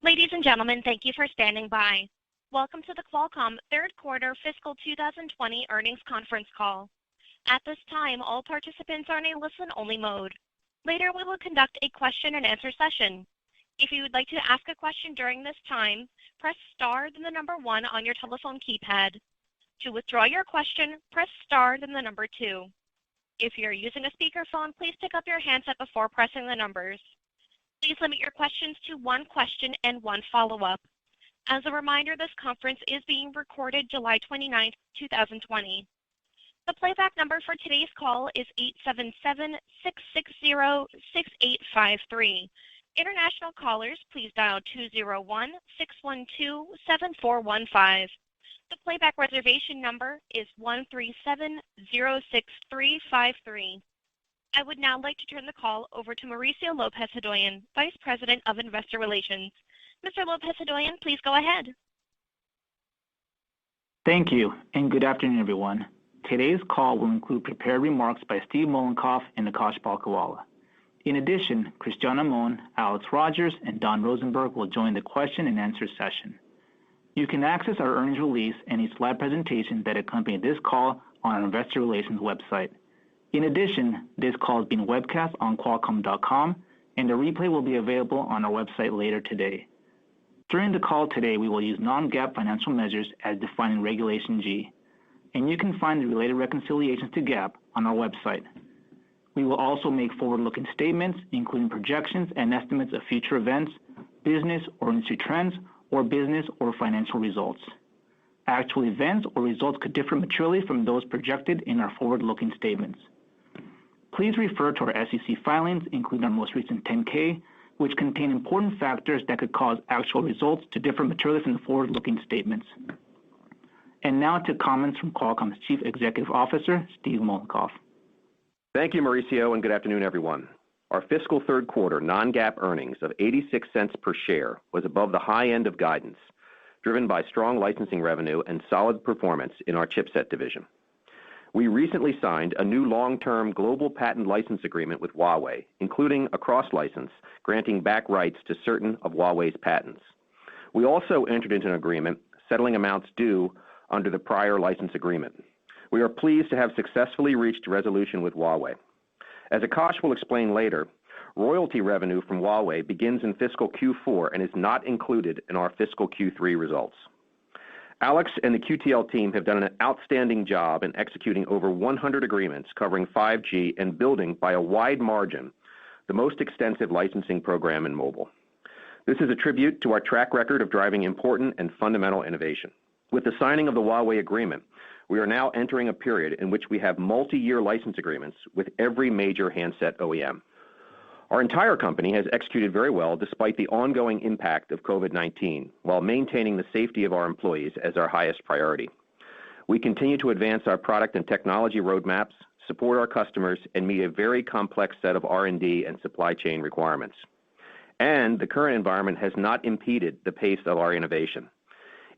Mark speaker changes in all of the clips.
Speaker 1: Ladies and gentlemen, thank you for standing by. Welcome to the Qualcomm third quarter fiscal 2020 earnings conference call. At this time, all participants are in a listen-only mode. Later, we will conduct a question-and-answer session. If you would like to ask a question during this time, press star then the number 1 on your telephone keypad. To withdraw your question, press star then the number 2. If you're using a speakerphone, please pick up your handset before pressing the numbers. Please limit your questions to 1 question and 1 follow-up. As a reminder, this conference is being recorded July 29, 2020. The playback number for today's call is 877-660-6853. International callers, please dial 201-612-7415. The playback reservation number is 137-06353. I would now like to turn the call over to Mauricio Lopez-Hodoyan, Vice President of Investor Relations. Mr. Lopez-Hodoyan, please go ahead.
Speaker 2: Thank you, and good afternoon, everyone. Today's call will include prepared remarks by Steve Mollenkopf and Akash Palkhiwala. In addition, Cristiano Amon, Alex Rogers, and Don Rosenberg will join the question-and-answer session. You can access our earnings release and a slide presentation that accompany this call on our Investor Relations website. In addition, this call is being webcast on Qualcomm.com, and a replay will be available on our website later today. During the call today, we will use non-GAAP financial measures as defined in Regulation G, and you can find the related reconciliations to GAAP on our website. We will also make forward-looking statements, including projections and estimates of future events, business or industry trends, or business or financial results. Actual events or results could differ materially from those projected in our forward-looking statements. Please refer to our SEC filings, including our most recent 10-K, which contain important factors that could cause actual results to differ materially from the forward-looking statements. And now to comments from Qualcomm's Chief Executive Officer, Steve Mollenkopf.
Speaker 3: Thank you, Mauricio, and good afternoon, everyone. Our fiscal third quarter non-GAAP earnings of 86 cents per share was above the high end of guidance, driven by strong licensing revenue and solid performance in our chipset division. We recently signed a new long-term global patent license agreement with Huawei, including a cross-license granting back rights to certain of Huawei's patents. We also entered into an agreement settling amounts due under the prior license agreement. We are pleased to have successfully reached a resolution with Huawei. As Akash will explain later, royalty revenue from Huawei begins in fiscal Q4 and is not included in our fiscal Q3 results. Alex and the QTL team have done an outstanding job in executing over 100 agreements covering 5G and building, by a wide margin, the most extensive licensing program in mobile. This is a tribute to our track record of driving important and fundamental innovation. With the signing of the Huawei agreement, we are now entering a period in which we have multi-year license agreements with every major handset OEM. Our entire company has executed very well despite the ongoing impact of COVID-19, while maintaining the safety of our employees as our highest priority. We continue to advance our product and technology roadmaps, support our customers, and meet a very complex set of R&D and supply chain requirements. And the current environment has not impeded the pace of our innovation.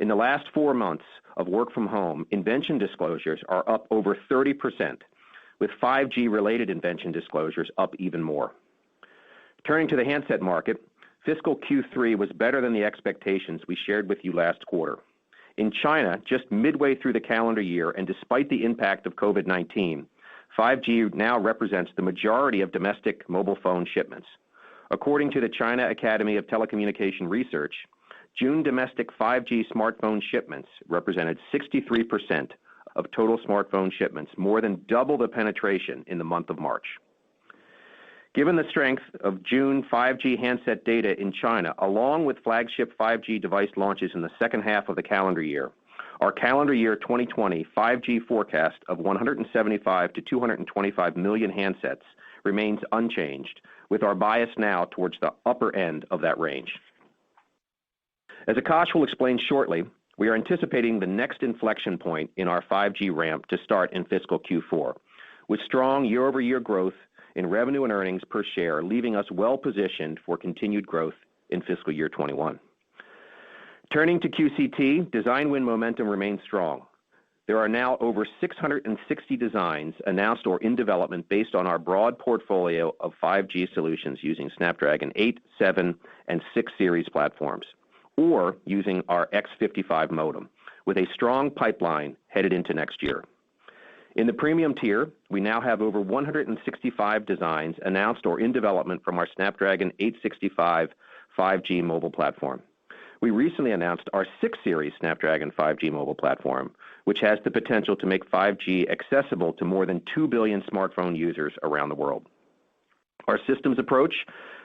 Speaker 3: In the last 4 months of work from home, invention disclosures are up over 30%, with 5G-related invention disclosures up even more. Turning to the handset market, fiscal Q3 was better than the expectations we shared with you last quarter. In China, just midway through the calendar year, and despite the impact of COVID-19, 5G now represents the majority of domestic mobile phone shipments. According to the China Academy of Telecommunication Research, June domestic 5G smartphone shipments represented 63% of total smartphone shipments, more than double the penetration in the month of March. Given the strength of June 5G handset data in China, along with flagship 5G device launches in the second half of the calendar year, our calendar year 2020 5G forecast of 175 to 225 million handsets remains unchanged, with our bias now towards the upper end of that range. As Akash will explain shortly, we are anticipating the next inflection point in our 5G ramp to start in fiscal Q4, with strong year-over-year growth in revenue and earnings per share, leaving us well positioned for continued growth in fiscal year 21. Turning to QCT, design win momentum remains strong. There are now over 660 designs announced or in development based on our broad portfolio of 5G solutions using Snapdragon 8, 7, and 6 series platforms, or using our X55 modem, with a strong pipeline headed into next year. In the premium tier, we now have over 165 designs announced or in development from our Snapdragon 865 5G mobile platform. We recently announced our 6 series Snapdragon 5G mobile platform, which has the potential to make 5G accessible to more than 2 billion smartphone users around the world. Our systems approach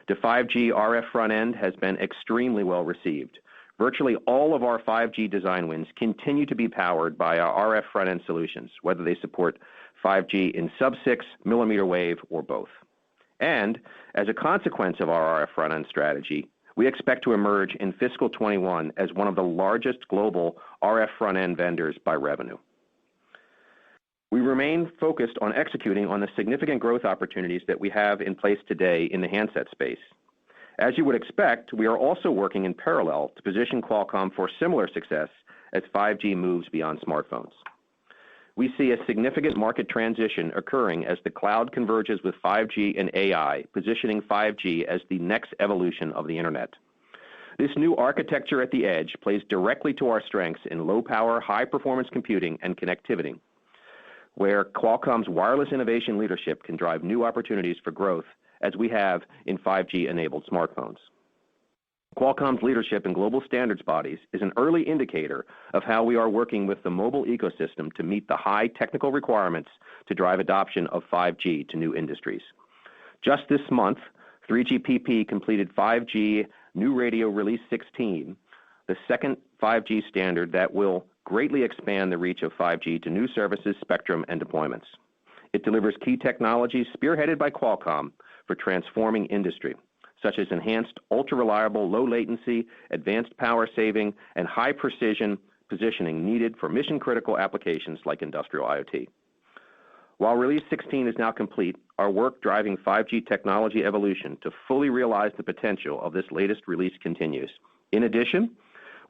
Speaker 3: to 5G RF front end has been extremely well received. Virtually all of our 5G design wins continue to be powered by our RF front end solutions, whether they support 5G in sub-6, millimeter wave, or both. And as a consequence of our RF front end strategy, we expect to emerge in fiscal 21 as one of the largest global RF front end vendors by revenue. We remain focused on executing on the significant growth opportunities that we have in place today in the handset space. As you would expect, we are also working in parallel to position Qualcomm for similar success as 5G moves beyond smartphones. We see a significant market transition occurring as the cloud converges with 5G and AI, positioning 5G as the next evolution of the internet. This new architecture at the edge plays directly to our strengths in low-power, high-performance computing and connectivity, where Qualcomm's wireless innovation leadership can drive new opportunities for growth as we have in 5G-enabled smartphones. Qualcomm's leadership in global standards bodies is an early indicator of how we are working with the mobile ecosystem to meet the high technical requirements to drive adoption of 5G to new industries. Just this month, 3GPP completed 5G New Radio Release 16, the second 5G standard that will greatly expand the reach of 5G to new services, spectrum, and deployments. It delivers key technologies spearheaded by Qualcomm for transforming industry, such as enhanced ultra-reliable, low-latency, advanced power saving, and high-precision positioning needed for mission-critical applications like industrial IoT. While Release 16 is now complete, our work driving 5G technology evolution to fully realize the potential of this latest release continues. In addition,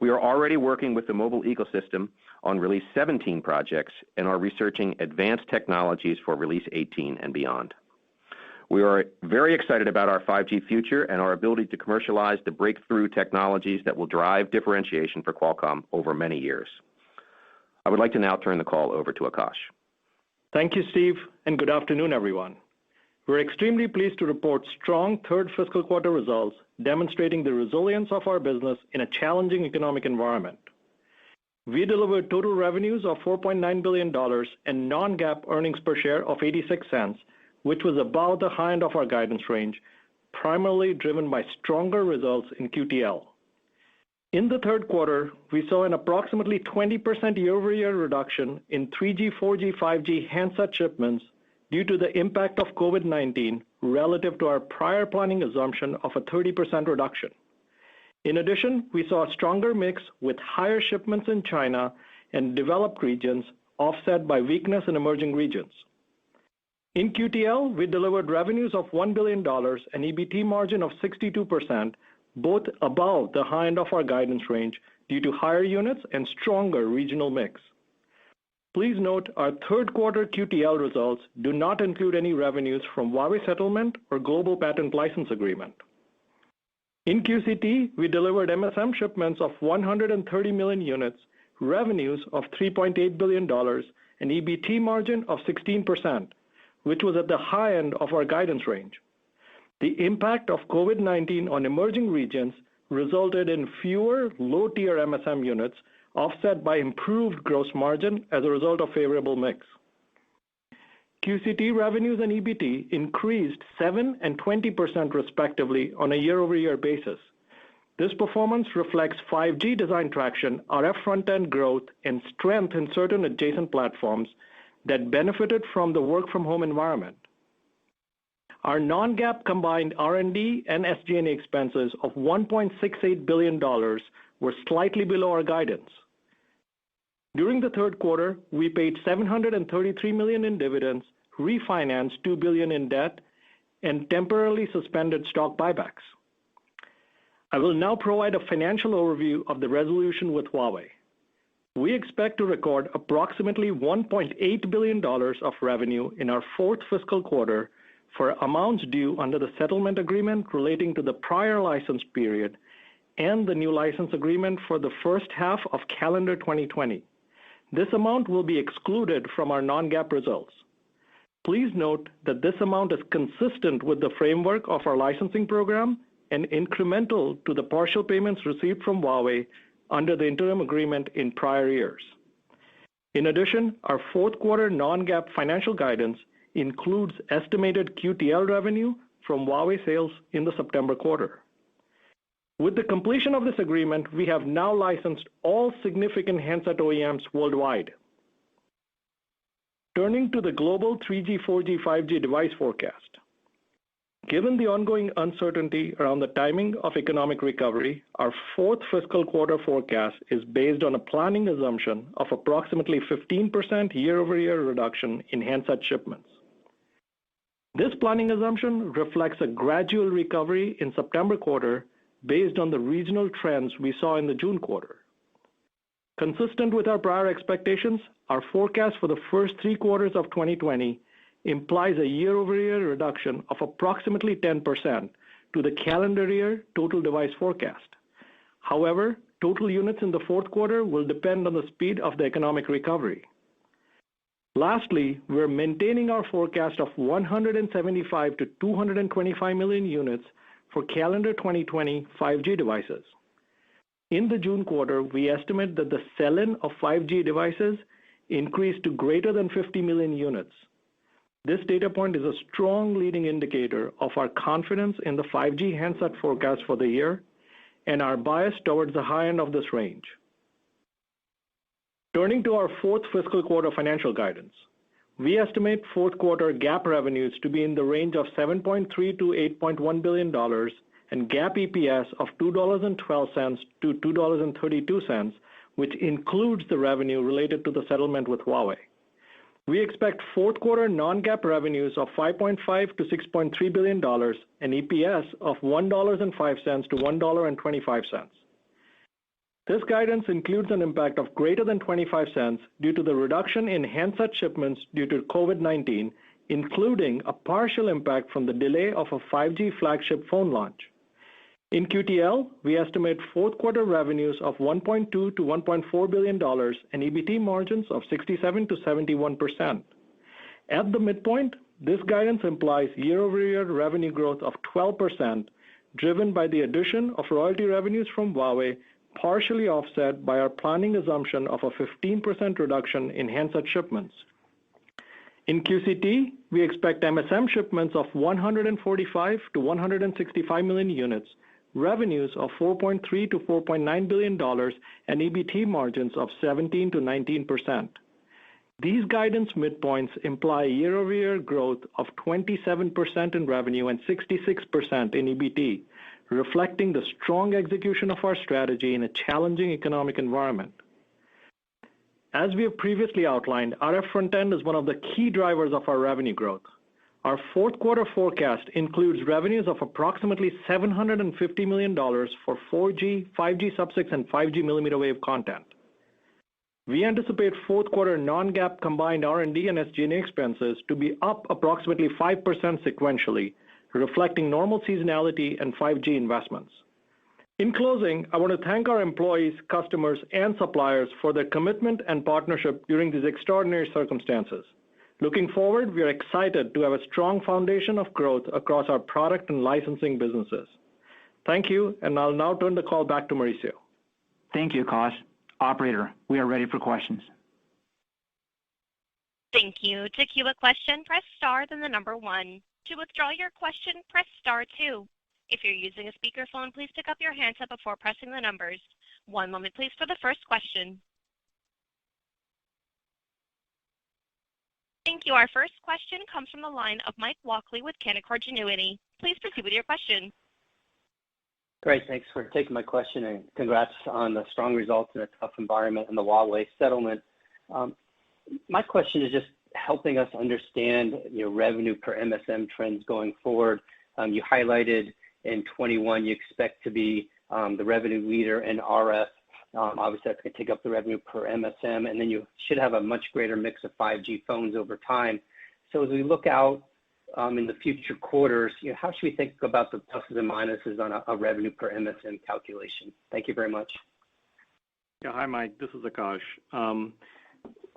Speaker 3: we are already working with the mobile ecosystem on Release 17 projects and are researching advanced technologies for Release 18 and beyond. We are very excited about our 5G future and our ability to commercialize the breakthrough technologies that will drive differentiation for Qualcomm over many years. I would like to now turn the call over to Akash.
Speaker 4: Thank you, Steve, and good afternoon, everyone. We're extremely pleased to report strong third fiscal quarter results demonstrating the resilience of our business in a challenging economic environment. We delivered total revenues of $4.9 billion and non-GAAP earnings per share of 86 cents, which was above the high end of our guidance range, primarily driven by stronger results in QTL. In the third quarter, we saw an approximately 20% year-over-year reduction in 3G, 4G, 5G handset shipments due to the impact of COVID-19 relative to our prior planning assumption of a 30% reduction. In addition, we saw a stronger mix with higher shipments in China and developed regions offset by weakness in emerging regions. In QTL, we delivered revenues of $1 billion and EBT margin of 62%, both above the high end of our guidance range due to higher units and stronger regional mix. Please note our third quarter QTL results do not include any revenues from Huawei settlement or global patent license agreement. In QCT, we delivered MSM shipments of 130 million units, revenues of $3.8 billion, and EBT margin of 16%, which was at the high end of our guidance range. The impact of COVID-19 on emerging regions resulted in fewer low-tier MSM units, offset by improved gross margin as a result of favorable mix. QCT revenues and EBT increased 7% and 20% respectively on a year-over-year basis. This performance reflects 5G design traction, RF front-end growth, and strength in certain adjacent platforms that benefited from the work-from-home environment. Our non-GAAP combined R&D and SG&A expenses of $1.68 billion were slightly below our guidance. During the third quarter, we paid $733 million in dividends, refinanced $2 billion in debt, and temporarily suspended stock buybacks. I will now provide a financial overview of the resolution with Huawei. We expect to record approximately $1.8 billion of revenue in our fourth fiscal quarter for amounts due under the settlement agreement relating to the prior license period and the new license agreement for the first half of calendar 2020. This amount will be excluded from our non-GAAP results. Please note that this amount is consistent with the framework of our licensing program and incremental to the partial payments received from Huawei under the interim agreement in prior years. In addition, our fourth quarter non-GAAP financial guidance includes estimated QTL revenue from Huawei sales in the September quarter. With the completion of this agreement, we have now licensed all significant handset OEMs worldwide. Turning to the global 3G, 4G, 5G device forecast. Given the ongoing uncertainty around the timing of economic recovery, our fourth fiscal quarter forecast is based on a planning assumption of approximately 15% year-over-year reduction in handset shipments. This planning assumption reflects a gradual recovery in September quarter based on the regional trends we saw in the June quarter. Consistent with our prior expectations, our forecast for the first 3 quarters of 2020 implies a year-over-year reduction of approximately 10% to the calendar year total device forecast. However, total units in the fourth quarter will depend on the speed of the economic recovery. Lastly, we're maintaining our forecast of 175 to 225 million units for calendar 2020 5G devices. In the June quarter, we estimate that the sell-in of 5G devices increased to greater than 50 million units. This data point is a strong leading indicator of our confidence in the 5G handset forecast for the year and our bias towards the high end of this range. Turning to our fourth fiscal quarter financial guidance, we estimate fourth quarter GAAP revenues to be in the range of $7.3 to $8.1 billion and GAAP EPS of $2.12 to $2.32, which includes the revenue related to the settlement with Huawei. We expect fourth quarter non-GAAP revenues of $5.5 to $6.3 billion and EPS of $1.05 to $1.25. This guidance includes an impact of greater than 25 cents due to the reduction in handset shipments due to COVID-19, including a partial impact from the delay of a 5G flagship phone launch. In QTL, we estimate fourth quarter revenues of $1.2 to $1.4 billion and EBT margins of 67 to 71%. At the midpoint, this guidance implies year-over-year revenue growth of 12%, driven by the addition of royalty revenues from Huawei, partially offset by our planning assumption of a 15% reduction in handset shipments. In QCT, we expect MSM shipments of 145 to 165 million units, revenues of $4.3 to $4.9 billion, and EBT margins of 17 to 19%. These guidance midpoints imply year-over-year growth of 27% in revenue and 66% in EBT, reflecting the strong execution of our strategy in a challenging economic environment. As we have previously outlined, RF front-end is one of the key drivers of our revenue growth. Our fourth quarter forecast includes revenues of approximately $750 million for 4G, 5G sub-6, and 5G millimeter wave content. We anticipate fourth quarter non-GAAP combined R&D and SG&A expenses to be up approximately 5% sequentially, reflecting normal seasonality and 5G investments. In closing, I want to thank our employees, customers, and suppliers for their commitment and partnership during these extraordinary circumstances. Looking forward, we are excited to have a strong foundation of growth across our product and licensing businesses. Thank you, and I'll now turn the call back to Mauricio.
Speaker 2: Thank you, Akash. Operator, we are ready for questions.
Speaker 1: Thank you. To queue a question, press star, then the number 1. To withdraw your question, press star 2. If you're using a speakerphone, please pick up your handset before pressing the numbers. One moment, please, for the first question. Thank you. Our first question comes from the line of Mike Walkley with Canaccord Genuity. Please proceed with your question.
Speaker 5: Great. Thanks for taking my question, and congrats on the strong results in a tough environment and the Huawei settlement. My question is just helping us understand revenue per MSM trends going forward. You highlighted in 21 you expect to be the revenue leader in RF Obviously, that's going to take up the revenue per MSM, and then you should have a much greater mix of 5G phones over time. So as we look out in the future quarters, how should we think about the pluses and minuses on a revenue per MSM calculation? Thank you very much.
Speaker 4: Yeah, hi, Mike. This is Akash.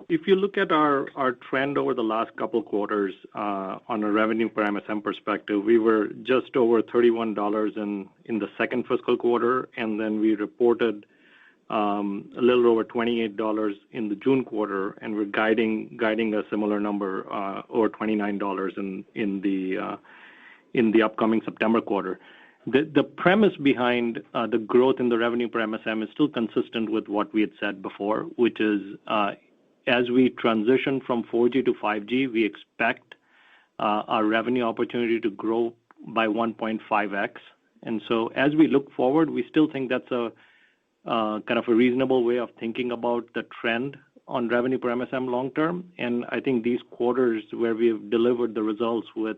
Speaker 4: If you look at our trend over the last couple of quarters on a revenue per MSM perspective, we were just over $31 in the second fiscal quarter, and then we reported a little over $28 in the June quarter, and we're guiding a similar number over $29 in the upcoming September quarter. The premise behind the growth in the revenue per MSM is still consistent with what we had said before, which is as we transition from 4G to 5G, we expect our revenue opportunity to grow by 1.5x. And so as we look forward, we still think that's a kind of a reasonable way of thinking about the trend on revenue per MSM long term. And I think these quarters where we have delivered the results with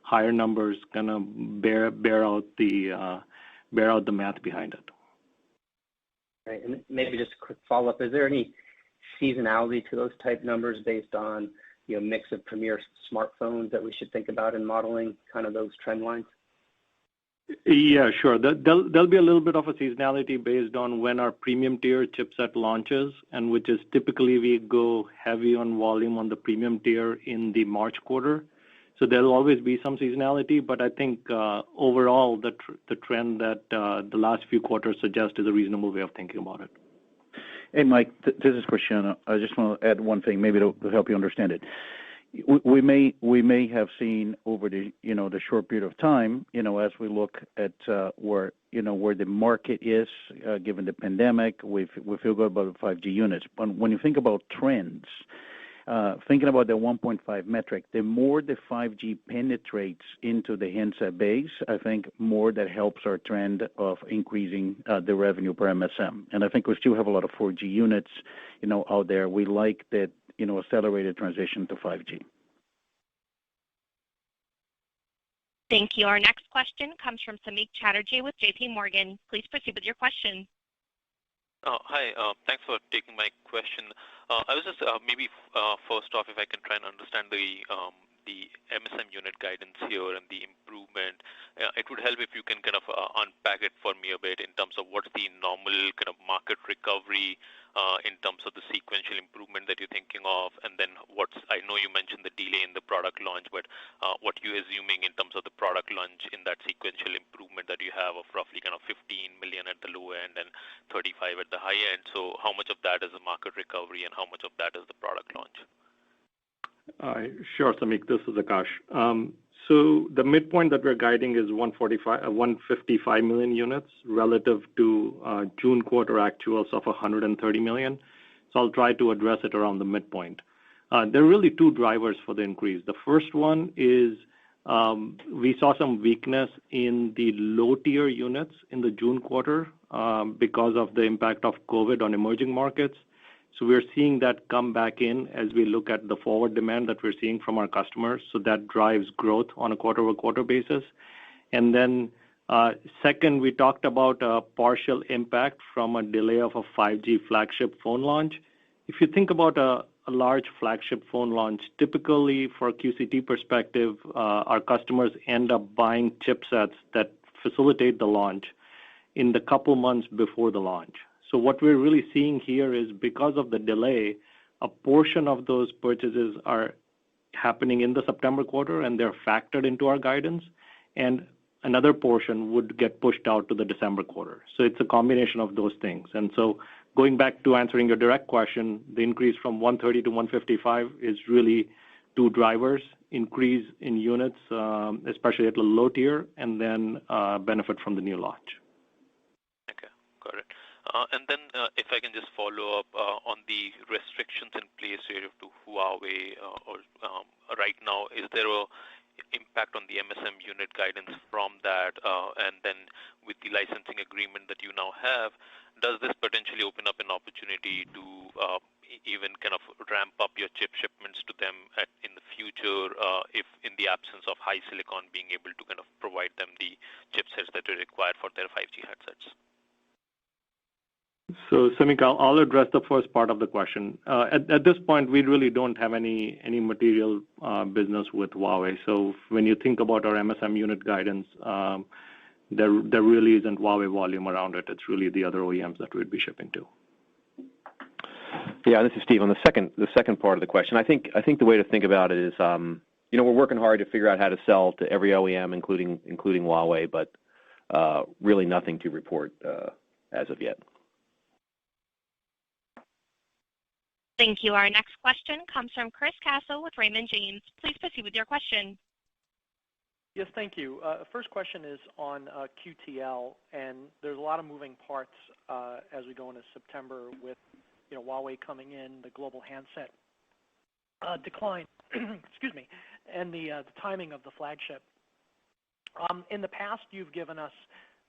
Speaker 4: higher numbers kind of bear out the math behind it.
Speaker 5: Right, and maybe just a quick follow-up. Is there any seasonality to those type numbers based on mix of premier smartphones that we should think about in modeling kind of those trend lines?
Speaker 4: Yeah, sure. There'll be a little bit of a seasonality based on when our premium tier chipset launches, and which is typically we go heavy on volume on the premium tier in the March quarter. So there'll always be some seasonality, but I think overall the trend that the last few quarters suggest is a reasonable way of thinking about it.
Speaker 6: Hey, Mike, this is Cristiano. I just want to add one thing, maybe to help you understand it. We may have seen over the the short period of time, as we look at where the market is given the pandemic, we feel good about the 5G units. But when you think about trends, thinking about the 1.5 metric, the more the 5G penetrates into the handset base, I think more that helps our trend of increasing the revenue per MSM. And I think we still have a lot of 4G units, out there. We like that, accelerated transition to 5G.
Speaker 1: Thank you. Our next question comes from Samik Chatterjee with JP Morgan. Please proceed with your question.
Speaker 7: Hi. Thanks for taking my question. I was just maybe first off, if I can try and understand the MSM unit guidance here and the improvement. It would help if you can kind of unpack it for me a bit in terms of what's the normal kind of market recovery in terms of the sequential improvement that you're thinking of, and then I know you mentioned the delay in the product launch, but what you're assuming in terms of the product launch in that sequential improvement that you have of roughly kind of 15 million at the low end and 35 at the high end. So how much of that is the market recovery and how much of that is the product launch?
Speaker 4: Sure, Samik. This is Akash. So the midpoint that we're guiding is 155 million units relative to June quarter actuals of 130 million. So I'll try to address it around the midpoint. There are really two drivers for the increase. The first one is we saw some weakness in the low-tier units in the June quarter because of the impact of COVID on emerging markets. So we're seeing that come back in as we look at the forward demand that we're seeing from our customers. So that drives growth on a quarter-over-quarter basis. And then second, we talked about a partial impact from a delay of a 5G flagship phone launch. If you think about a large flagship phone launch, typically for a QCT perspective, our customers end up buying chipsets that facilitate the launch in the couple months before the launch. So what we're really seeing here is because of the delay, a portion of those purchases are happening in the September quarter and they're factored into our guidance, and another portion would get pushed out to the December quarter. So it's a combination of those things. And so going back to answering your direct question, the increase from 130 to 155 is really two drivers: increase in units, especially at the low tier, and then benefit from the new launch.
Speaker 7: Okay, got it. And then if I can just follow up on the restrictions in place relative to Huawei right now, is there a impact on the MSM unit guidance from that? And then with the licensing agreement that you now have, does this potentially open up an opportunity to even kind of ramp up your chip shipments to them in the future if in the absence of high silicon being able to kind of provide them the chipsets that are required for their 5G headsets?
Speaker 4: So, Samik, I'll address the first part of the question. At this point, we really don't have any material business with Huawei. So when you think about our MSM unit guidance, there really isn't Huawei volume around it. It's really the other OEMs that we'd be shipping to.
Speaker 3: Yeah, this is Steve. On the second part of the question, I think the way to think about it is, we're working hard to figure out how to sell to every OEM, including Huawei, but really nothing to report as of yet.
Speaker 1: Thank you. Our next question comes from Chris Caso with Raymond James. Please proceed with your question.
Speaker 8: Yes, thank you. First question is on QTL, and there's a lot of moving parts as we go into September with Huawei coming in, the global handset decline, excuse me, and the timing of the flagship. In the past, you've given us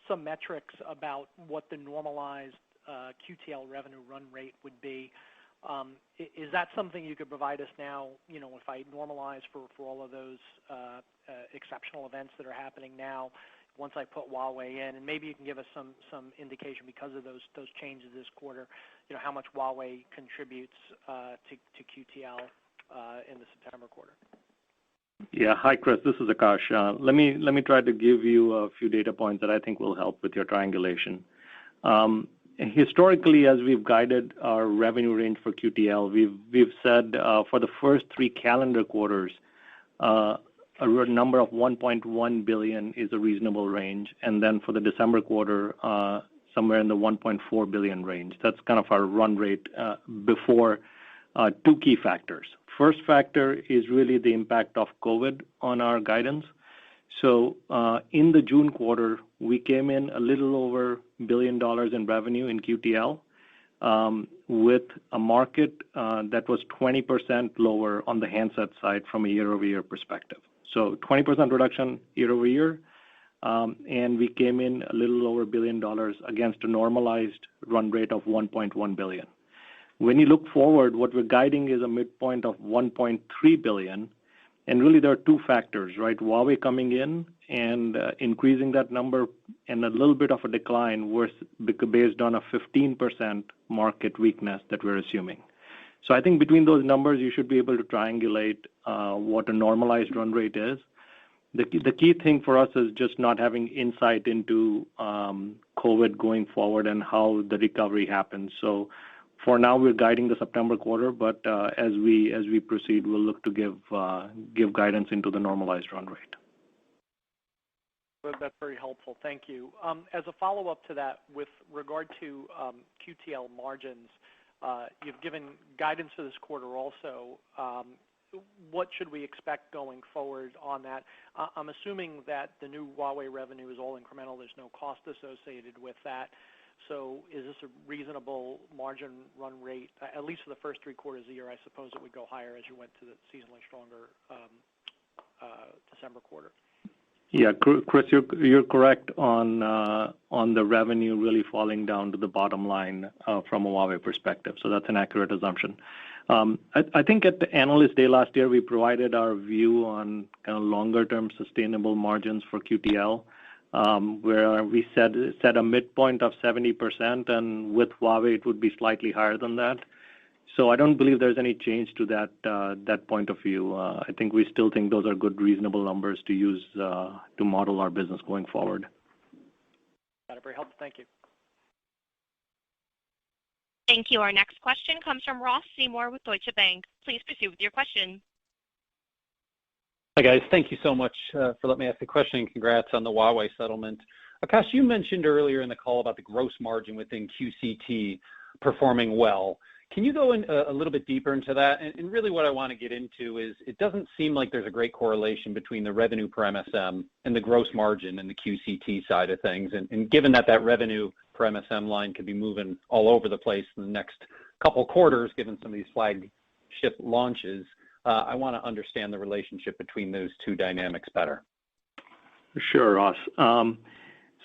Speaker 8: some metrics about what the normalized QTL revenue run rate would be. Is that something you could provide us now, if I normalize for all of those exceptional events that are happening now, once I put Huawei in, and maybe you can give us some indication because of those changes this quarter, how much Huawei contributes to QTL in the September quarter?
Speaker 4: Yeah. Hi, Chris. This is Akash. Let me try to give you a few data points that I think will help with your triangulation. Historically, as we've guided our revenue range for QTL, we've said for the first 3 calendar quarters, a number of 1.1 billion is a reasonable range, and then for the December quarter, somewhere in the 1.4 billion range. That's kind of our run rate before 2 key factors. First factor is really the impact of COVID on our guidance. So in the June quarter, we came in a little over $1 billion in revenue in QTL with a market that was 20% lower on the handset side from a year-over-year perspective. So 20% reduction year-over-year, and we came in a little over $1 billion against a normalized run rate of 1.1 billion. When you look forward, what we're guiding is a midpoint of 1.3 billion, and really there are 2 factors, right? Huawei coming in and increasing that number, and a little bit of a decline based on a 15% market weakness that we're assuming. So I think between those numbers, you should be able to triangulate what a normalized run rate is. The key thing for us is just not having insight into COVID going forward and how the recovery happens. So for now, we're guiding the September quarter, but as we proceed, we'll look to give guidance into the normalized run rate.
Speaker 8: Well, that's very helpful. Thank you. As a follow-up to that, with regard to QTL margins, you've given guidance for this quarter also. What should we expect going forward on that? I'm assuming that the new Huawei revenue is all incremental. There's no cost associated with that. So is this a reasonable margin run rate, at least for the first 3 quarters of the year? I suppose it would go higher as you went to the seasonally stronger December quarter.
Speaker 4: Yeah, Chris, you're correct on the revenue really falling down to the bottom line from a Huawei perspective. So that's an accurate assumption. I think at the Analyst Day last year, we provided our view on kind of longer-term sustainable margins for QTL, where we set a midpoint of 70%, and with Huawei, it would be slightly higher than that. So I don't believe there's any change to that point of view. I think we still think those are good, reasonable numbers to use to model our business going forward.
Speaker 8: Got it. Very helpful. Thank you.
Speaker 1: Thank you. Our next question comes from Ross Seymour with Deutsche Bank. Please proceed with your question.
Speaker 9: Hi, guys. Thank you so much for letting me ask the question, and congrats on the Huawei settlement. Akash, you mentioned earlier in the call about the gross margin within QCT performing well. Can you go in a little bit deeper into that? And really what I want to get into is it doesn't seem like there's a great correlation between the revenue per MSM and the gross margin in the QCT side of things. And given that revenue per MSM line could be moving all over the place in the next couple quarters, given some of these flagship launches, I want to understand the relationship between those 2 dynamics better.
Speaker 4: Sure, Ross.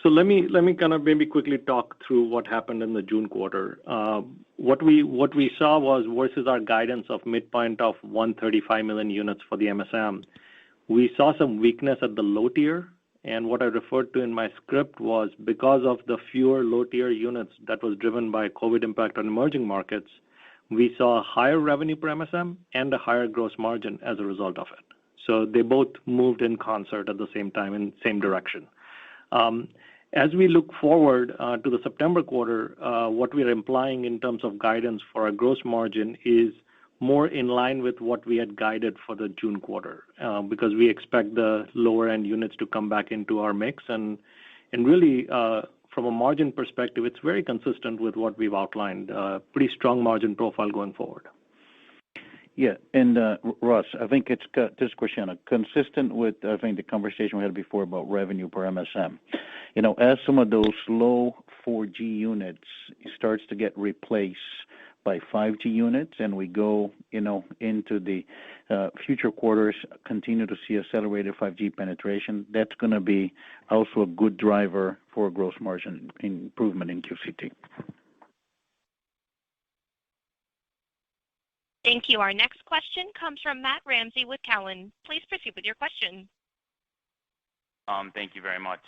Speaker 4: So let me kind of maybe quickly talk through what happened in the June quarter. What we saw was versus our guidance of midpoint of 135 million units for the MSM, we saw some weakness at the low tier, And what I referred to in my script was because of the fewer low-tier units that was driven by COVID impact on emerging markets, we saw a higher revenue per MSM and a higher gross margin as a result of it. So they both moved in concert at the same time in the same direction. As we look forward to the September quarter, what we are implying in terms of guidance for our gross margin is more in line with what we had guided for the June quarter, because we expect the lower-end units to come back into our mix. And really, from a margin perspective, it's very consistent with what we've outlined, pretty strong margin profile going forward.
Speaker 6: Yeah, and Ross, I think it's this question consistent with I think the conversation we had before about revenue per MSM. You know, as some of those low 4G units starts to get replaced by 5G units, and we go, you know, into the future quarters, continue to see accelerated 5G penetration. That's going to be also a good driver for gross margin improvement in QCT.
Speaker 1: Thank you. Our next question comes from Matt Ramsey with Cowen. Please proceed with your question.
Speaker 10: Thank you very much,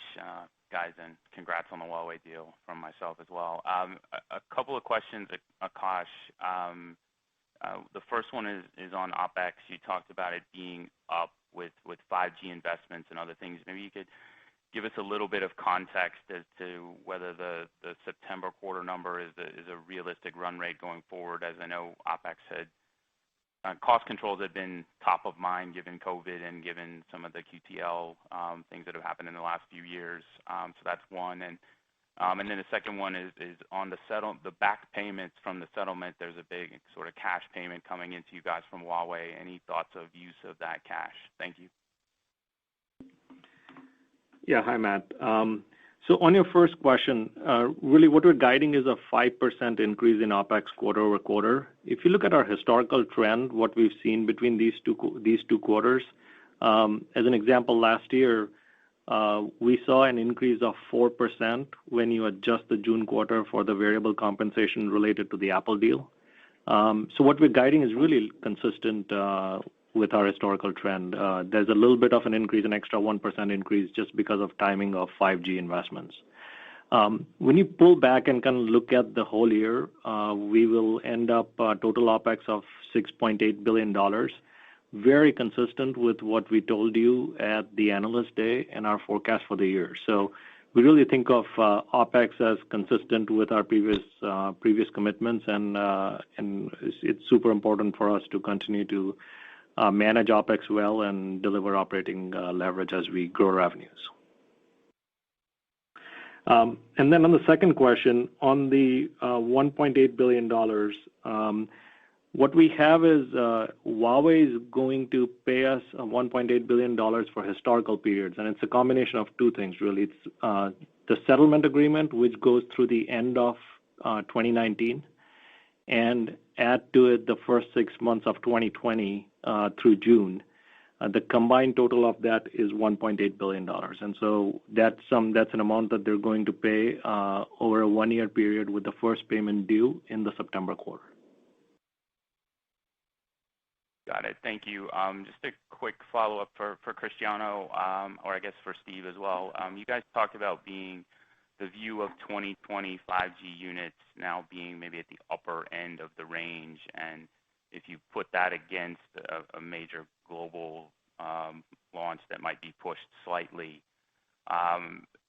Speaker 10: guys, and congrats on the Huawei deal from myself as well. A couple of questions, Akash. The first one is on OpEx. You talked about it being up with 5G investments and other things. Maybe you could give us a little bit of context as to whether the September quarter number is a realistic run rate going forward, as I know OpEx had cost controls had been top of mind given COVID and given some of the QTL things that have happened in the last few years. So that's one. And then the second one is on the back payments from the settlement. There's a big sort of cash payment coming into you guys from Huawei. Any thoughts of use of that cash? Thank you.
Speaker 4: Yeah, hi, Matt. So on your first question, really what we're guiding is a 5% increase in OpEx quarter over quarter. If you look at our historical trend, what we've seen between these two quarters, as an example, last year we saw an increase of 4% when you adjust the June quarter for the variable compensation related to the Apple deal. So what we're guiding is really consistent with our historical trend. There's a little bit of an increase, an extra 1% increase just because of timing of 5G investments. When you pull back and kind of look at the whole year, we will end up total OpEx of $6.8 billion, very consistent with what we told you at the Analyst Day and our forecast for the year. So we really think of OpEx as consistent with our previous commitments, and it's super important for us to continue to manage OpEx well and deliver operating leverage as we grow revenues. And then on the second question, on the $1.8 billion, what we have is Huawei is going to pay us $1.8 billion for historical periods, and it's a combination of two things, really. It's the settlement agreement, which goes through the end of 2019, and add to it the first 6 months of 2020 through June. The combined total of that is $1.8 billion. And so that's an amount that they're going to pay over a 1-year period, with the first payment due in the September quarter.
Speaker 10: Got it. Thank you. Just a quick follow-up for Cristiano, or I guess for Steve as well. You guys talked about the view of 2020 5G units now being maybe at the upper end of the range, and if you put that against a major global launch that might be pushed slightly,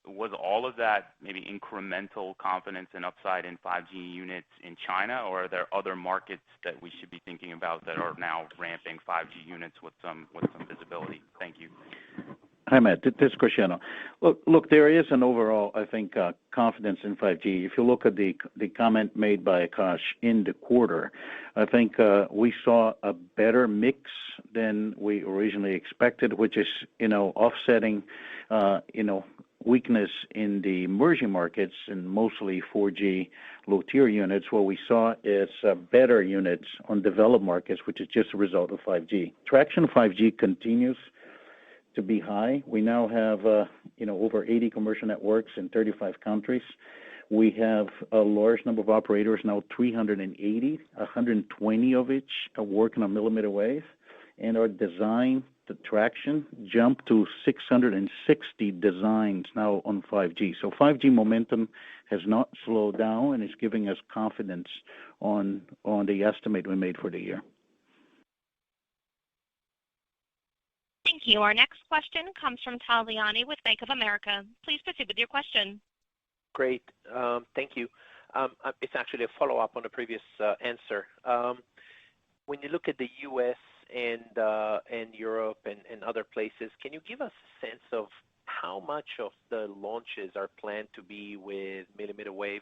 Speaker 10: was all of that maybe incremental confidence and upside in 5G units in China, or are there other markets that we should be thinking about that are now ramping 5G units with some visibility? Thank you.
Speaker 6: Hi, Matt. This is Cristiano. Look, there is an overall, I think, confidence in 5G. If you look at the comment made by Akash in the quarter, I think we saw a better mix than we originally expected, which is, offsetting, weakness in the emerging markets and mostly 4G low-tier units. What we saw is better units on developed markets, which is just a result of 5G. Traction of 5G continues to be high. We now have, over 80 commercial networks in 35 countries. We have a large number of operators, now 380, 120 of which are working on millimeter wave. and our design traction jumped to 660 designs now on 5G. So 5G momentum has not slowed down, and it's giving us confidence on the estimate we made for the year.
Speaker 1: Thank you. Our next question comes from Tal Liani with Bank of America. Please proceed with your question.
Speaker 11: Great. Thank you. It's actually a follow-up on the previous answer. When you look at the U.S. and Europe and other places, can you give us a sense of how much of the launches are planned to be with millimeter wave?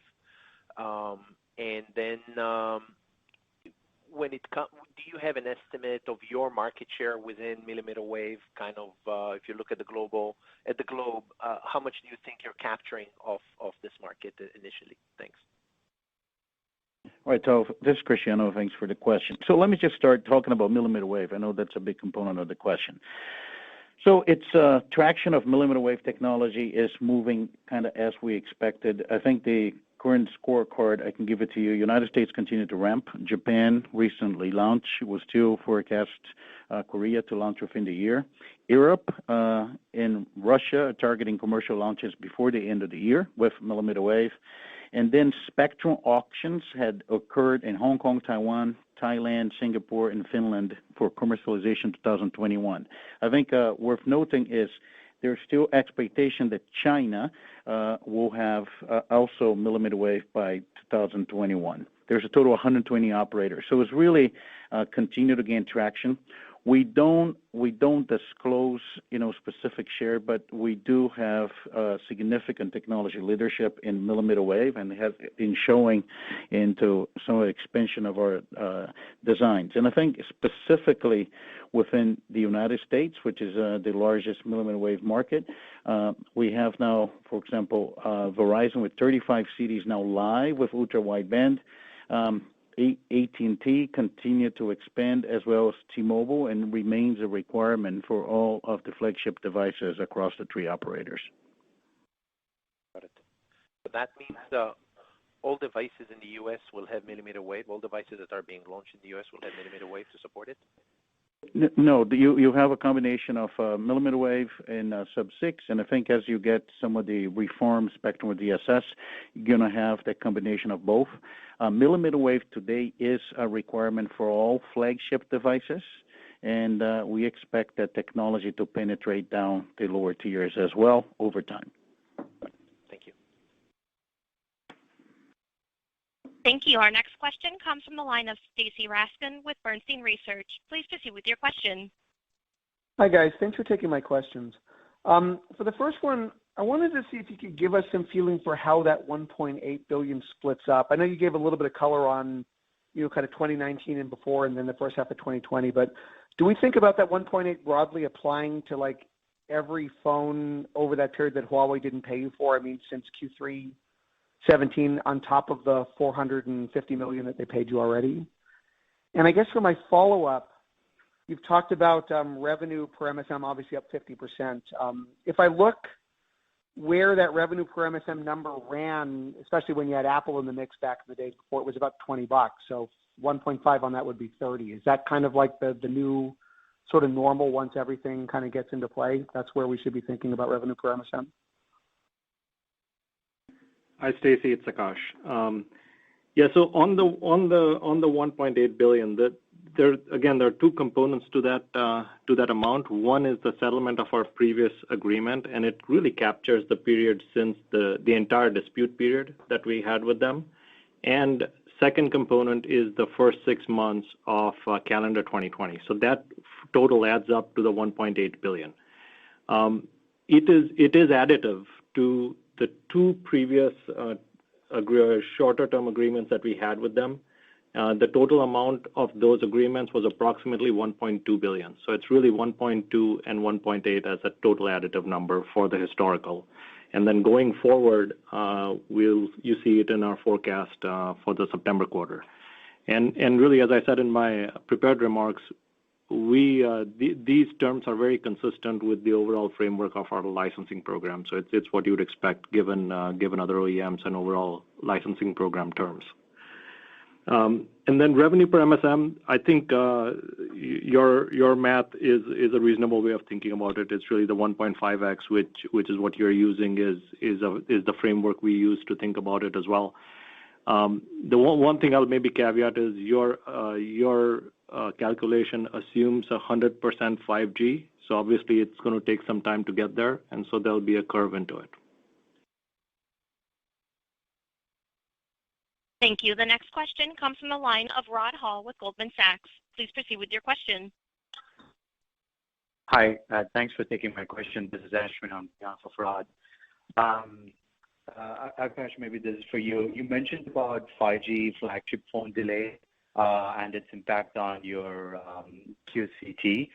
Speaker 11: And then do you have an estimate of your market share within millimeter wave? Kind of, if you look at the globe, how much do you think you're capturing of this market initially? Thanks.
Speaker 6: All right, so this is Cristiano. Thanks for the question. So let me just start talking about millimeter wave. I know that's a big component of the question. So its traction of millimeter wave technology is moving kind of as we expected. I think the current scorecard, I can give it to you. United States continued to ramp. Japan recently launched. Was still forecast Korea to launch within the year. Europe and Russia are targeting commercial launches before the end of the year with millimeter wave. And then spectrum auctions had occurred in Hong Kong, Taiwan, Thailand, Singapore, and Finland for commercialization 2021. I think worth noting is there's still expectation that China will have also millimeter wave by 2021. There's a total of 120 operators. So it's really continued to gain traction. We don't disclose, specific share, but we do have significant technology leadership in millimeter wave, and has been showing into some expansion of our designs. And I think specifically within the United States, which is the largest millimeter wave market, we have now, for example, Verizon with 35 cities now live with ultra wideband. AT&T continue to expand, as well as T-Mobile, and remains a requirement for all of the flagship devices across the three operators.
Speaker 11: Got it. So that means all devices in the U.S. will have millimeter wave. All devices that are being launched in the U.S. will have millimeter wave to support it?
Speaker 6: No, you have a combination of millimeter wave and sub-6, and I think as you get some of the reformed spectrum with DSS, you're going to have that combination of both. Millimeter wave today is a requirement for all flagship devices, and we expect that technology to penetrate down the lower tiers as well over time.
Speaker 11: Thank you.
Speaker 1: Thank you. Our next question comes from the line of Stacy Rasgon with Bernstein Research. Please proceed with your question.
Speaker 12: Hi, guys. Thanks for taking my questions. For the first one, I wanted to see if you could give us some feeling for how that $1.8 billion splits up. I know you gave a little bit of color on, kind of 2019 and before, and then the first half of 2020. But do we think about that 1.8 broadly applying to like every phone over that period that Huawei didn't pay you for? I mean, since Q3 17 on top of the $450 million that they paid you already? And I guess for my follow-up, you've talked about revenue per MSM, obviously up 50%. If I look where that revenue per MSM number ran, especially when you had Apple in the mix back in the days before, it was about $20. So 1.5 on that would be 30. Is that kind of like the new sort of normal once everything kind of gets into play? That's where we should be thinking about revenue per MSM?
Speaker 4: Hi, Stacy. It's Akash. So on the 1.8 billion, there are two components to that amount. One is the settlement of our previous agreement, and it really captures the period since the entire dispute period that we had with them. And second component is the first 6 months of calendar 2020. So that total adds up to the 1.8 billion. It is additive to the two previous shorter-term agreements that we had with them. The total amount of those agreements was approximately 1.2 billion. So it's really 1.2 and 1.8 as a total additive number for the historical. And then going forward, you see it in our forecast for the September quarter. And really, as I said in my prepared remarks, these terms are very consistent with the overall framework of our licensing program. So it's what you would expect given other OEMs and overall licensing program terms. And then revenue per MSM, I think your math is a reasonable way of thinking about it. It's really the 1.5x, which is what you're using is the framework we use to think about it as well. The one thing I'll maybe caveat is your calculation assumes 100% 5G. So obviously it's going to take some time to get there, and so there'll be a curve into it.
Speaker 1: Thank you. The next question comes from the line of Rod Hall with Goldman Sachs. Please proceed with your question.
Speaker 13: Hi. Thanks for taking my question. This is Ashwin on behalf of Rod. Akash, maybe this is for you. You mentioned about 5G flagship phone delay and its impact on your QCT,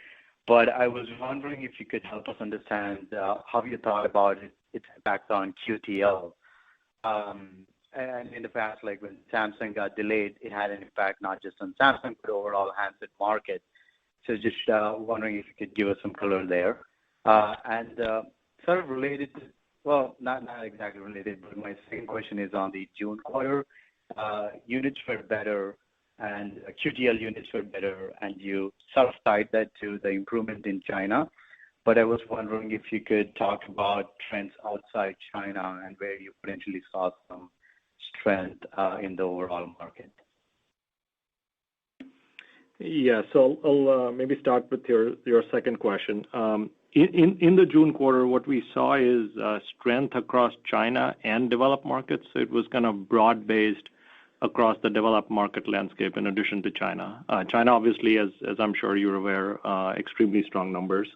Speaker 13: but I was wondering if you could help us understand how you thought about its impact on QTL. And in the past, like when Samsung got delayed, it had an impact not just on Samsung, but overall handset market. So just wondering if you could give us some color there. And sort of related to, well, not exactly related, but my second question is on the June quarter. Units were better and QTL units were better, and you sort of tied that to the improvement in China. But I was wondering if you could talk about trends outside China and where you potentially saw some strength in the overall market.
Speaker 4: Yeah, so I'll maybe start with your second question. In the June quarter, what we saw is strength across China and developed markets. So it was kind of broad-based across the developed market landscape in addition to China. China, obviously, as I'm sure you're aware, extremely strong numbers.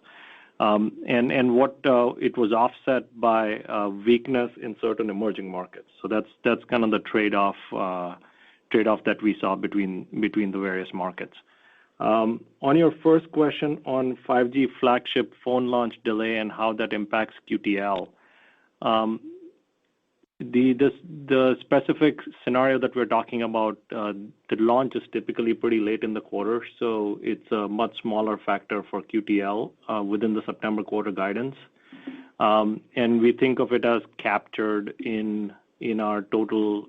Speaker 4: And what it was offset by weakness in certain emerging markets. So that's kind of the trade-off that we saw between the various markets. On your first question on 5G flagship phone launch delay and how that impacts QTL, the specific scenario that we're talking about, the launch is typically pretty late in the quarter, so it's a much smaller factor for QTL within the September quarter guidance. And we think of it as captured in our total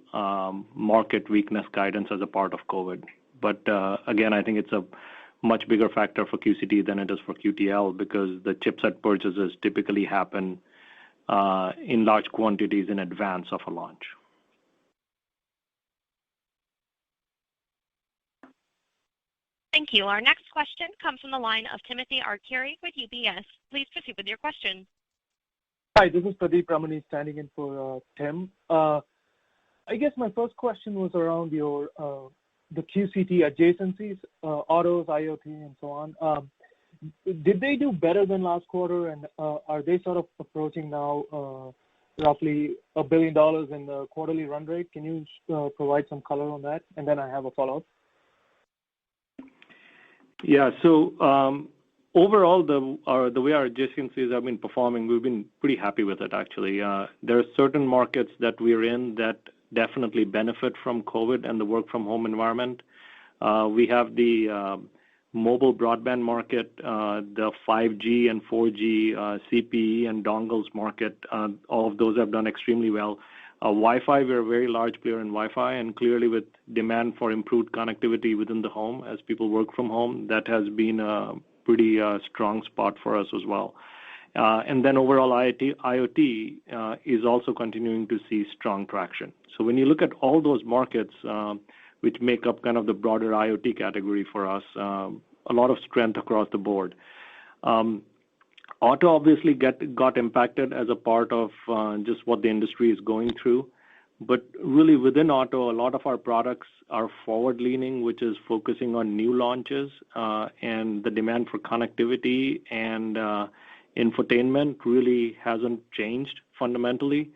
Speaker 4: market weakness guidance as a part of COVID. But again, I think it's a much bigger factor for QCT than it is for QTL because the chipset purchases typically happen in large quantities in advance of a launch.
Speaker 1: Thank you. Our next question comes from the line of Timothy Arcuri with UBS. Please proceed with your question.
Speaker 14: Hi, this is Pradeep Ramani standing in for Tim. I guess my first question was around your the QCT adjacencies, autos, IoT, and so on. Did they do better than last quarter, and are they sort of approaching now roughly $1 billion in the quarterly run rate? Can you provide some color on that? And then I have a follow-up.
Speaker 4: Yeah, so overall, the way our adjacencies have been performing, we've been pretty happy with it, actually. There are certain markets that we're in that definitely benefit from COVID and the work-from-home environment. We have the mobile broadband market, the 5G and 4G CPE and dongles market. All of those have done extremely well. Wi-Fi, we're a very large player in Wi-Fi, and clearly with demand for improved connectivity within the home as people work from home, that has been a pretty strong spot for us as well. And then overall IoT is also continuing to see strong traction. So when you look at all those markets, which make up kind of the broader IoT category for us, a lot of strength across the board. Auto obviously got impacted as a part of just what the industry is going through. But really within auto, a lot of our products are forward-leaning, which is focusing on new launches, and the demand for connectivity and infotainment really hasn't changed fundamentally.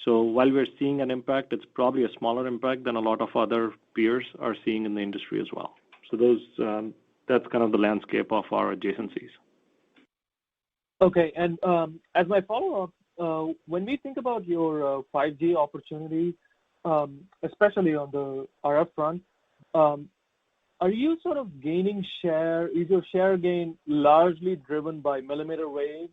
Speaker 4: So while we're seeing an impact, it's probably a smaller impact than a lot of other peers are seeing in the industry as well. So that's kind of the landscape of our adjacencies.
Speaker 14: Okay, and as my follow-up, when we think about your 5G opportunity, especially on the RF front, are you sort of gaining share? Is your share gain largely driven by millimeter wave,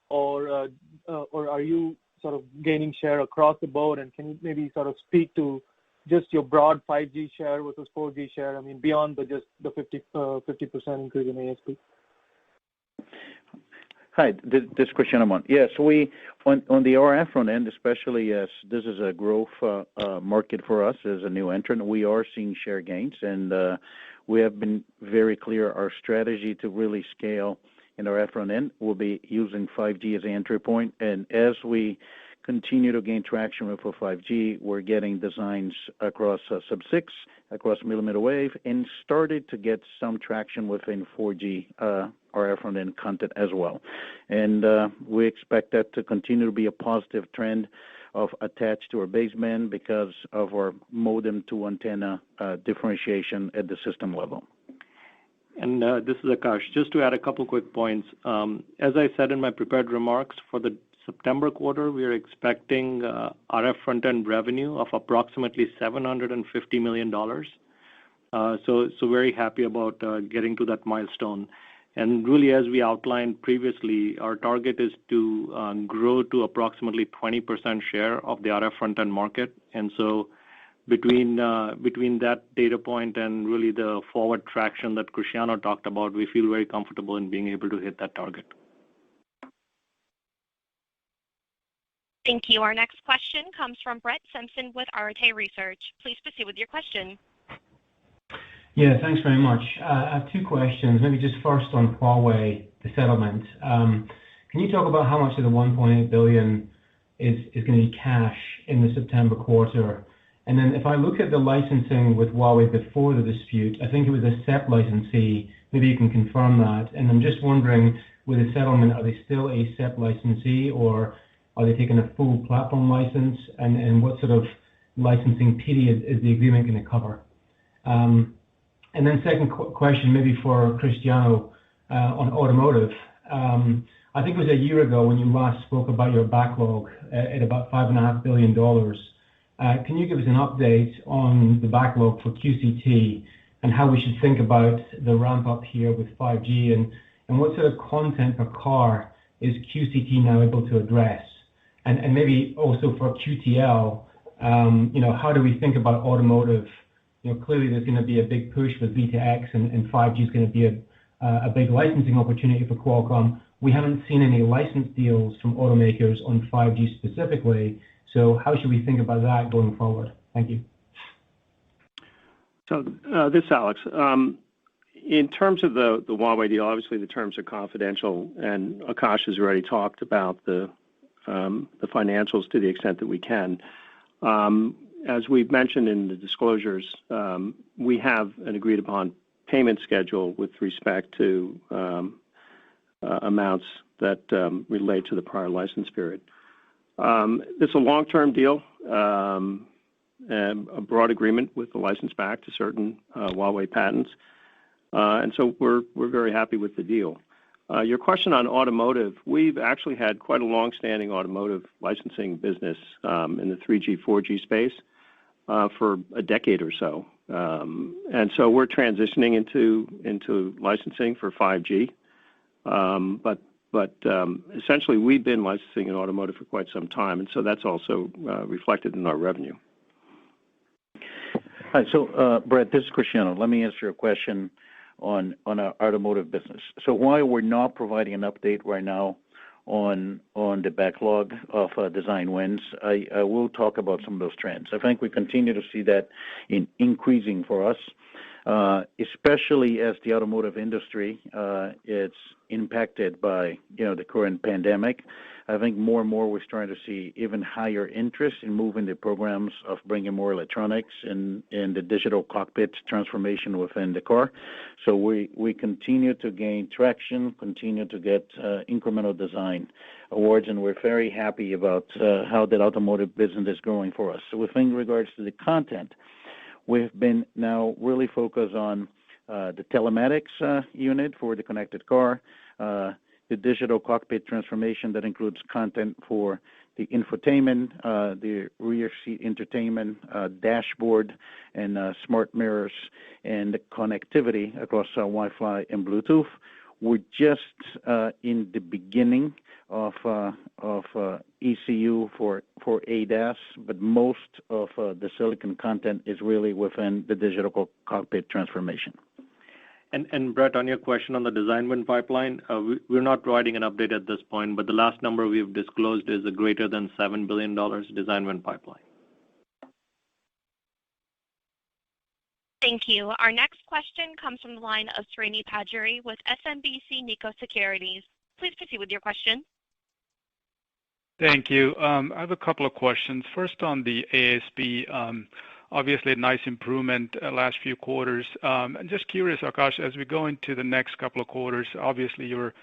Speaker 14: or are you sort of gaining share across the board? And can you maybe sort of speak to just your broad 5G share versus 4G share? I mean, beyond just the 50% increase in ASP.
Speaker 6: Hi, this is Cristiano Amon. Yes, we on the RF front end, especially as this is a growth market for us as a new entrant, we are seeing share gains, and we have been very clear our strategy to really scale in our RF front end will be using 5G as an entry point, and as we continue to gain traction with 5G, we're getting designs across sub-6, across millimeter wave, and started to get some traction within 4G RF front end content as well. And we expect that to continue to be a positive trend of attached to our baseband because of our modem to antenna differentiation at the system level.
Speaker 4: And this is Akash. Just to add a couple quick points. As I said in my prepared remarks, for the September quarter, we are expecting RF front-end revenue of approximately $750 million. So very happy about getting to that milestone. And really, as we outlined previously, our target is to grow to approximately 20% share of the RF front-end market. And so between that data point and really the forward traction that Cristiano talked about, we feel very comfortable in being able to hit that target.
Speaker 1: Thank you. Our next question comes from Brett Simpson with Arete Research. Please proceed with your question.
Speaker 15: Yeah, thanks very much. I have two questions. Maybe just first on Huawei, the settlement. Can you talk about how much of the $1.8 billion is going to be cash in the September quarter? And then if I look at the licensing with Huawei before the dispute, I think it was a SEP licensee. Maybe you can confirm that. And I'm just wondering, with the settlement, are they still a SEP licensee, or are they taking a full platform license? And what sort of licensing period is the agreement going to cover? And then second question, maybe for Cristiano, on automotive. I think it was a year ago when you last spoke about your backlog at about $5.5 billion. Can you give us an update on the backlog for QCT and how we should think about the ramp up here with 5G, and what sort of content per car is QCT now able to address? And maybe also for QTL, how do we think about automotive? Clearly there's going to be a big push with V2X, and 5G is going to be a big licensing opportunity for Qualcomm. We haven't seen any license deals from automakers on 5G specifically, so how should we think about that going forward? Thank you.
Speaker 16: So this is Alex. In terms of the Huawei deal, obviously the terms are confidential, and Akash has already talked about the financials to the extent that we can. As we've mentioned in the disclosures, we have an agreed upon payment schedule with respect to amounts that relate to the prior license period. It's a long-term deal, and a broad agreement with the license back to certain Huawei patents, and so we're very happy with the deal. Your question on automotive, we've actually had quite a long-standing automotive licensing business in the 3G, 4G space for a decade or so. And so we're transitioning into licensing for 5G. But essentially we've been licensing in automotive for quite some time, and so that's also reflected in our revenue.
Speaker 6: Hi, so Brett, this is Cristiano. Let me answer your question on our automotive business. So while we're not providing an update right now on the backlog of design wins, I will talk about some of those trends. I think we continue to see that increasing for us, especially as the automotive industry it's impacted by the current pandemic. I think more and more we're starting to see even higher interest in moving the programs of bringing more electronics and the digital cockpit transformation within the car. So we continue to gain traction, continue to get incremental design awards, and we're very happy about how that automotive business is growing for us. So with regards to the content, we've been now really focused on the telematics unit for the connected car, the digital cockpit transformation that includes content for the infotainment, the rear seat entertainment, dashboard, and smart mirrors, and the connectivity across Wi-Fi and Bluetooth. We're just in the beginning of ECU for ADAS, but most of the silicon content is really within the digital cockpit transformation.
Speaker 4: And Brett, on your question on the design win pipeline, we're not providing an update at this point, but the last number we've disclosed is a greater than $7 billion design win pipeline.
Speaker 1: Thank you. Our next question comes from the line of Srini Pajjuri with SMBC Nikko Securities. Please proceed with your question.
Speaker 17: Thank you. I have a couple of questions. First, on the ASP, obviously a nice improvement last few quarters. I'm just curious, Akash, as we go into the next couple of quarters, obviously your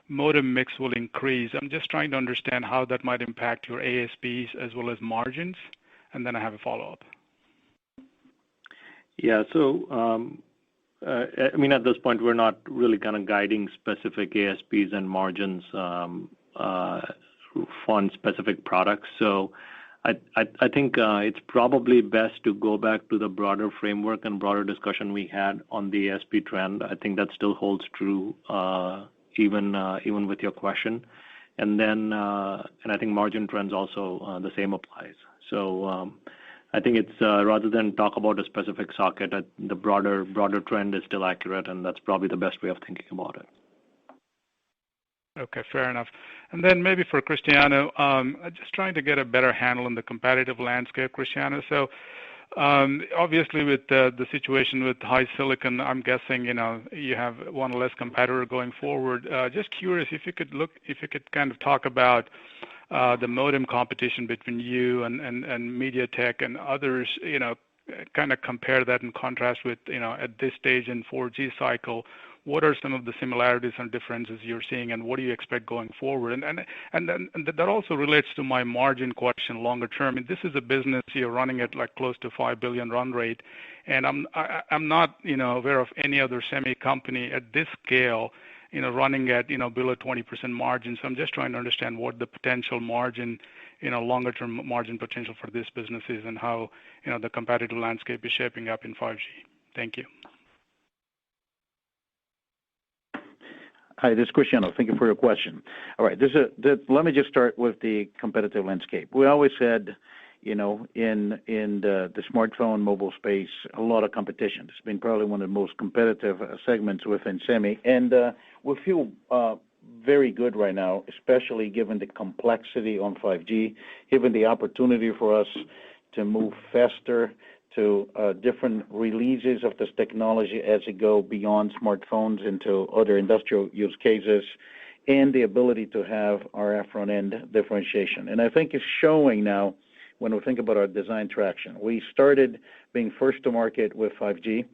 Speaker 17: modem mix will increase. I'm just trying to understand how that might impact your ASPs as well as margins, and then I have a follow-up.
Speaker 4: Yeah. So, I mean, at this point, we're not really kind of guiding specific ASPs and margins on specific products. So I think it's probably best to go back to the broader framework and broader discussion we had on the ASP trend. I think that still holds true even with your question. And then and I think margin trends also the same applies. So I think it's rather than talk about a specific socket, the broader trend is still accurate, and that's probably the best way of thinking about it.
Speaker 17: Okay, fair enough. And then maybe for Cristiano, just trying to get a better handle on the competitive landscape, Cristiano. So obviously with the situation with high silicon, I'm guessing you have one less competitor going forward. Just curious if you could kind of talk about the modem competition between you and MediaTek and others, kind of compare that and contrast with, at this stage in 4G cycle, what are some of the similarities and differences you're seeing, and what do you expect going forward? And that also relates to my margin question longer term. And this is a business you're running at like close to $5 billion run rate, and I'm not aware of any other semi company at this scale running at below 20% margin. So I'm just trying to understand what the potential margin, longer term margin potential for this business is, and how the competitive landscape is shaping up in 5G. Thank you.
Speaker 6: Hi, this is Cristiano. Thank you for your question. All right, let me just start with the competitive landscape. We always said, in the smartphone mobile space, a lot of competition. It's been probably one of the most competitive segments within semi, and we feel very good right now, especially given the complexity on 5G, given the opportunity for us to move faster to different releases of this technology as it go beyond smartphones into other industrial use cases, and the ability to have RF front-end differentiation. And I think it's showing now when we think about our design traction. We started being first to market with 5G.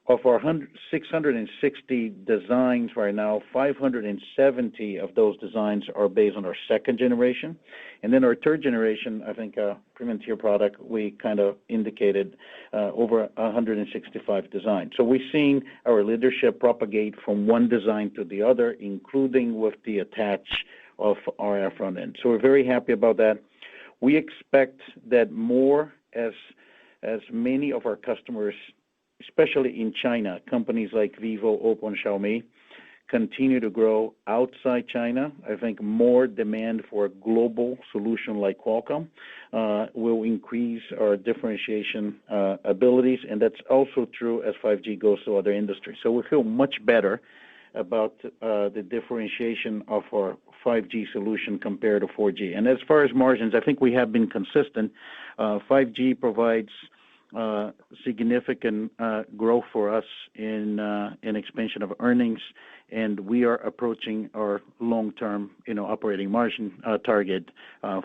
Speaker 6: Of our 660 designs right now, 570 of those designs are based on our second generation. And then our third generation, I think, premium tier product, we kind of indicated over 165 designs. So we've seen our leadership propagate from one design to the other, including with the attach of RF front end. So we're very happy about that. We expect that more as many of our customers, especially in China, companies like Vivo, Oppo, and Xiaomi, continue to grow outside China. I think more demand for a global solution like Qualcomm will increase our differentiation abilities, and that's also true as 5G goes to other industries. So we feel much better about the differentiation of our 5G solution compared to 4G. And as far as margins, I think we have been consistent. 5G provides significant growth for us in expansion of earnings, and we are approaching our long-term operating margin target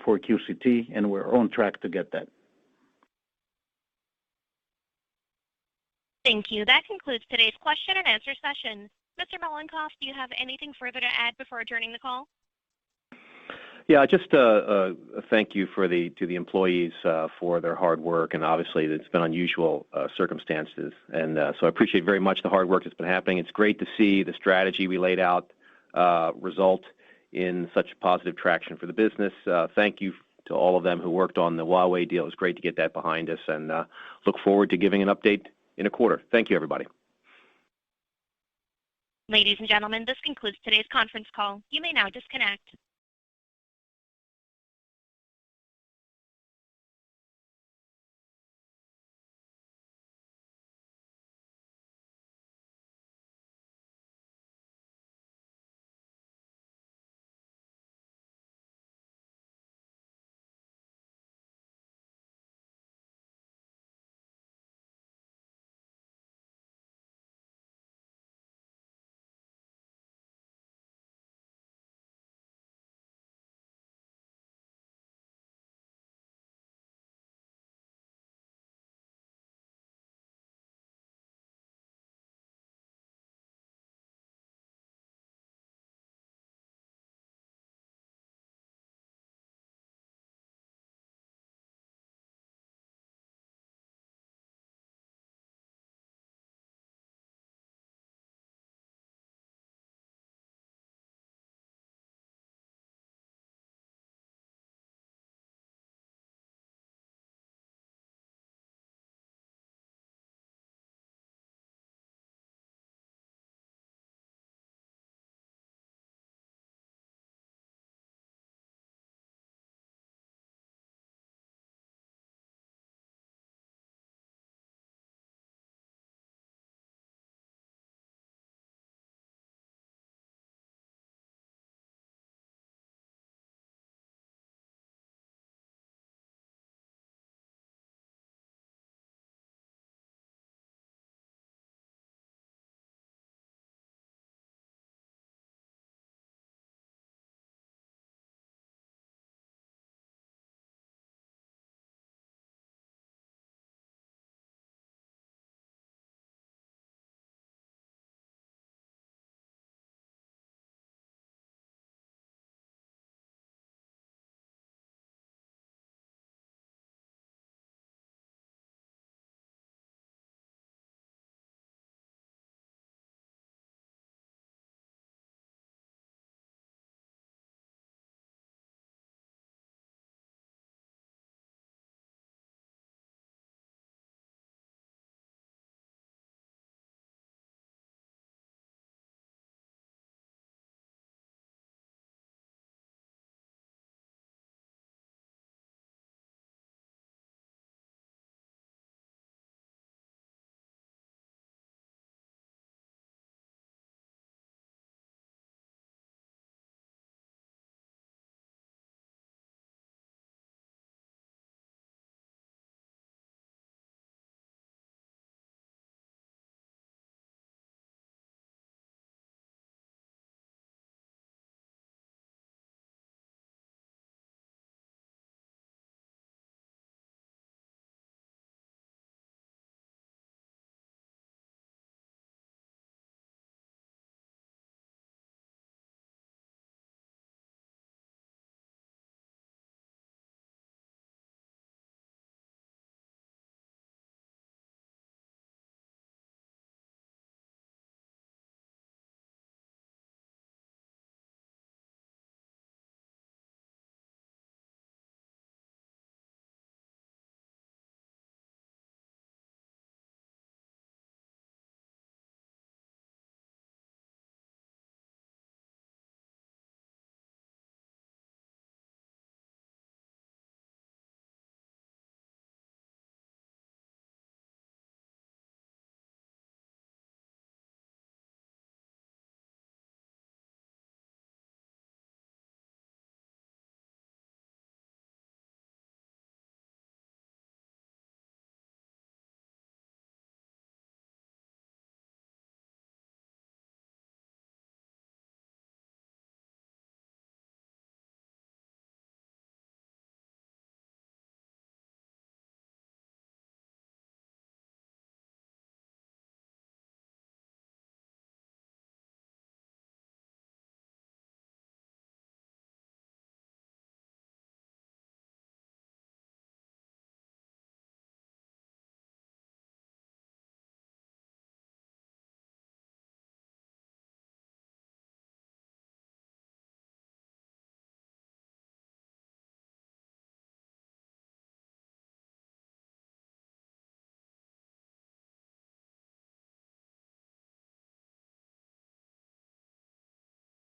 Speaker 6: for QCT, and we're on track to get that.
Speaker 1: Thank you. That concludes today's question and answer session. Mr. Mollenkopf, do you have anything further to add before adjourning the call?
Speaker 3: Yeah, just a thank you to the employees for their hard work, and obviously it's been unusual circumstances, and so I appreciate very much the hard work that's been happening. It's great to see the strategy we laid out result in such positive traction for the business. Thank you to all of them who worked on the Huawei deal. It was great to get that behind us, and look forward to giving an update in a quarter. Thank you, everybody.
Speaker 1: Ladies and gentlemen, this concludes today's conference call. You may now disconnect.